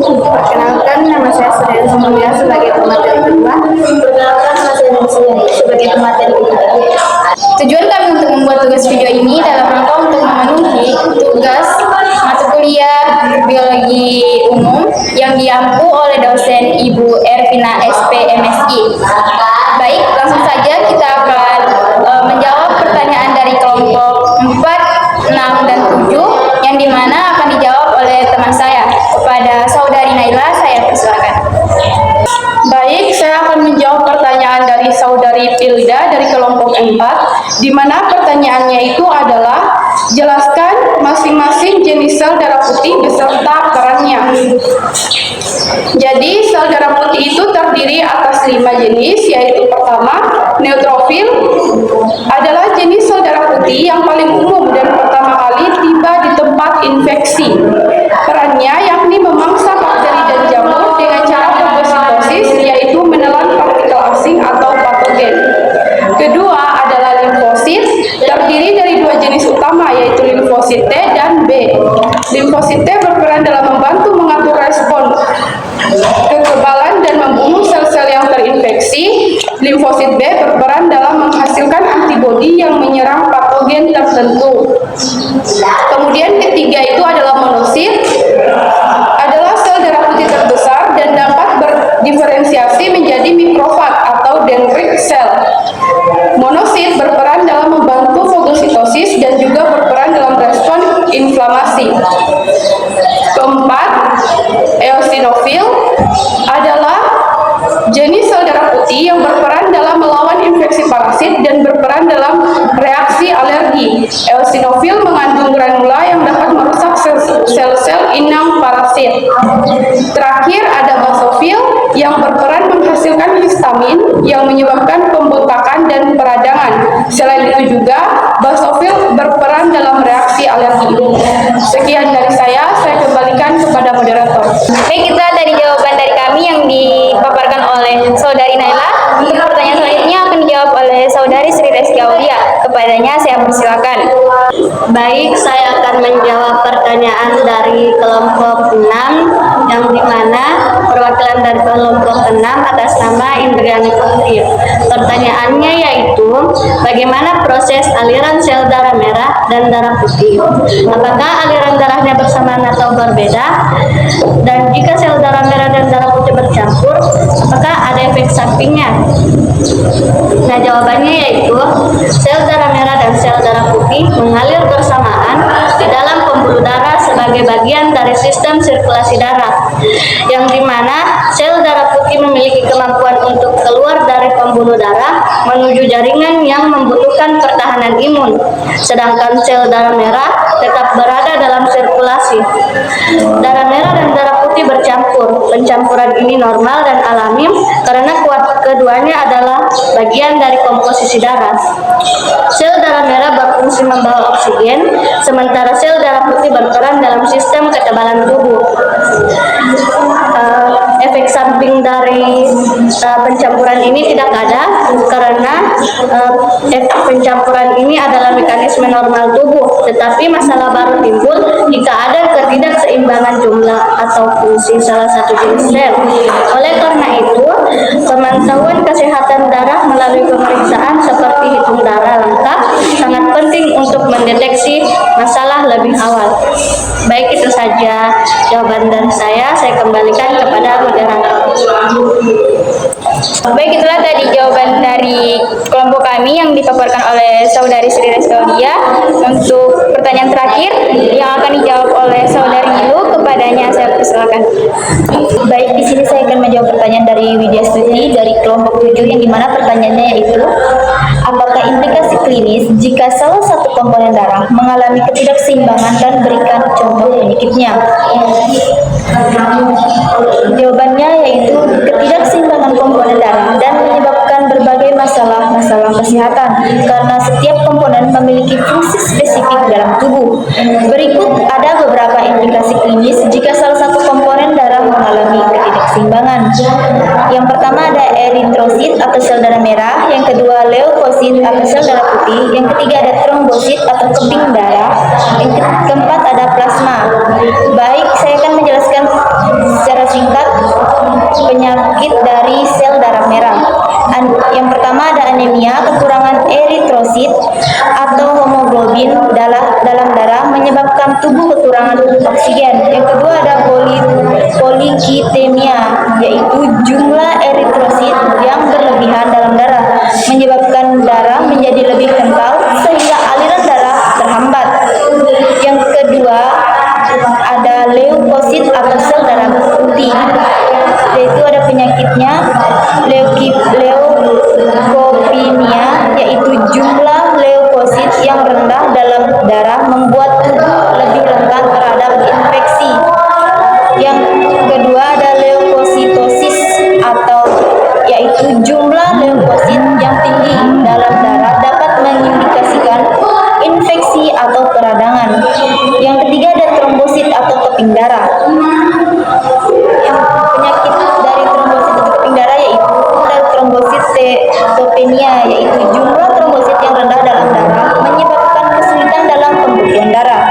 Perkenalkan, nama saya Surya Sumulya sebagai pemateri kedua. Perkenalkan, nama saya Nusyani sebagai pemateri ketiga. Tujuan kami untuk membuat tugas video ini dalam rangka untuk memenuhi tugas mata kuliah biologi umum yang diampu oleh dosen Ibu Ervina SP MSI. Baik, langsung saja kita akan menjawab pertanyaan dari kelompok 4, 6, dan 7 yang dimana akan dijawab oleh teman saya. Kepada Saudari Naila, saya persilakan. Baik, saya akan menjawab pertanyaan dari Saudari Pilda dari kelompok 4, di mana pertanyaannya itu adalah jelaskan masing-masing jenis sel darah putih beserta perannya. Jadi, sel darah putih itu terdiri atas 5 jenis, yaitu pertama, neutrofil adalah jenis sel darah putih yang paling umum dan pertama kali tiba di tempat infeksi. Perannya yakni memangsa bakteri dan jamur dengan cara fagositosis, yaitu menelan partikel asing atau patogen. Kedua adalah limfosit, terdiri dari 2 jenis utama, yaitu limfosit T dan B. Limfosit T berperan dalam membantu mengatur respon kekebalan dan membunuh sel-sel yang terinfeksi. Limfosit B berperan dalam menghasilkan antibodi yang menyerang patogen tertentu. Kemudian ketiga itu adalah monosit, adalah sel darah putih terbesar dan dapat berdiferensiasi menjadi mikrofag atau dendrit cell. Monosit berperan dalam membantu fagositosis dan juga berperan dalam respon inflamasi. Keempat, eosinofil adalah jenis sel darah putih yang berperan dalam melawan infeksi parasit dan berperan dalam reaksi alergi. Eosinofil mengandung granula yang dapat merusak sel-sel inang parasit. Terakhir ada basofil yang berperan menghasilkan histamin yang menyebabkan pembengkakan dan peradangan. Selain itu juga basofil berperan dalam reaksi alergi. Sekian dari saya kembalikan kepada moderator. Baik, itu tadi jawaban dari kami yang dipaparkan oleh Saudari Naila. Untuk pertanyaan selanjutnya akan dijawab oleh Saudari Sri Reski Aulia. Kepadanya saya persilakan. Baik, saya akan menjawab pertanyaan dari kelompok 6, yang dimana perwakilan dari kelompok 6 atas nama Indriani Putri. Pertanyaannya yaitu, bagaimana proses aliran sel darah merah dan darah putih? Apakah aliran darahnya bersamaan atau berbeda? Dan jika sel darah merah dan darah putih bercampur, apakah ada efek sampingnya? Nah, jawabannya yaitu sel darah merah dan sel darah putih mengalir bersamaan di dalam pembuluh darah sebagai bagian dari sistem sirkulasi darah, yang dimana sel darah putih memiliki kemampuan untuk keluar dari pembuluh darah menuju jaringan yang membutuhkan pertahanan imun, sedangkan sel darah merah tetap berada dalam sirkulasi. Darah merah dan darah putih bercampur. Pencampuran ini normal dan alami karena keduanya adalah bagian dari komposisi darah. Sel darah merah berfungsi membawa oksigen, sementara sel darah putih berperan dalam sistem kekebalan tubuh. Efek samping dari pencampuran ini tidak ada karena pencampuran ini adalah mekanisme normal tubuh, tetapi masalah baru timbul jika ada ketidakseimbangan jumlah atau fungsi salah satu jenis sel. Oleh karena itu, pemantauan kesehatan darah melalui pemeriksaan seperti hitung darah lengkap sangat penting untuk mendeteksi masalah lebih awal. Baik, itu saja jawaban dari saya kembalikan kepada moderator. Baik, itulah tadi jawaban dari kelompok kami yang dipaparkan oleh Saudari Sri Reski Aulia. Untuk pertanyaan terakhir yang akan dijawab oleh Saudari Nilu, kepadanya saya persilakan. Baik, di sini saya akan menjawab pertanyaan dari Widya Stuti dari kelompok 7, yang dimana pertanyaannya yaitu, apakah implikasi klinis jika salah satu komponen darah mengalami ketidakseimbangan, dan berikan contoh penyakitnya? Jawabannya yaitu ketidakseimbangan komponen darah dan menyebabkan berbagai masalah kesehatan karena setiap komponen memiliki fungsi spesifik dalam tubuh. Berikut ada beberapa implikasi klinis jika salah satu komponen darah mengalami ketidakseimbangan. Yang pertama ada eritrosit atau sel darah merah, yang kedua leukosit atau sel darah putih, yang ketiga ada trombosit atau keping darah, yang keempat ada plasma. Baik, saya akan menjelaskan secara leukemia, kekurangan eritrosit atau hemoglobin dalam darah menyebabkan tubuh kekurangan oksigen. Yang kedua ada polikitemia, yaitu jumlah eritrosit yang berlebihan dalam darah menyebabkan darah menjadi lebih kental sehingga aliran darah terhambat. Yang kedua ada leukosit atau sel darah putih, yaitu ada penyakitnya leukopenia, yaitu jumlah leukosit yang rendah dalam darah membuat tubuh lebih rentan terhadap infeksi. Yang kedua ada leukositosis atau yaitu jumlah leukosit yang tinggi dalam darah dapat mengindikasikan infeksi atau peradangan. Yang ketiga ada trombosit atau keping darah. Yang penyakit dari trombosit atau keping darah yaitu ada trombositopenia, yaitu jumlah trombosit yang rendah dalam darah menyebabkan kesulitan dalam pembekuan darah.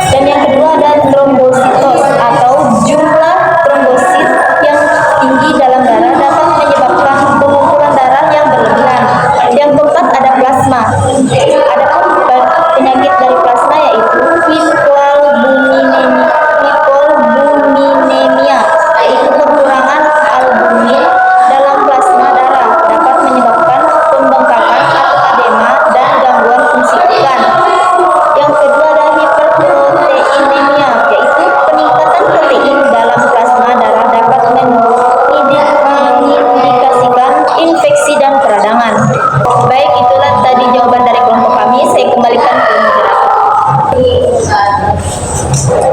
Dan yang kedua ada trombositos atau jumlah trombosit yang tinggi dalam darah dapat menyebabkan pengumpulan darah yang berlebihan. Yang keempat ada plasma. Adapun penyakit dari plasma yaitu hipoalbuminemia, yaitu kekurangan albumin dalam plasma darah dapat menyebabkan pembengkakan atau edema dan gangguan fungsi organ. Yang kedua ada hiperproteinemia, yaitu peningkatan protein dalam plasma darah dapat mengindikasikan infeksi dan peradangan. Baik, itulah tadi jawaban dari kelompok kami. Saya kembalikan ke moderator.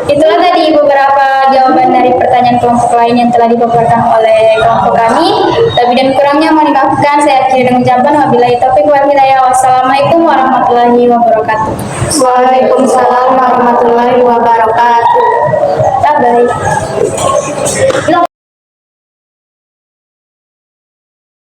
Itulah tadi beberapa jawaban dari pertanyaan kelompok lain yang telah dipaparkan oleh kelompok kami. Lebih dan kurangnya mohon dimaafkan. Saya akhiri dengan ucapan wabillahi taufiq wal hidayah. Wassalamualaikum warahmatullahi wabarakatuh. Waalaikumsalam warahmatullahi wabarakatuh. Bye.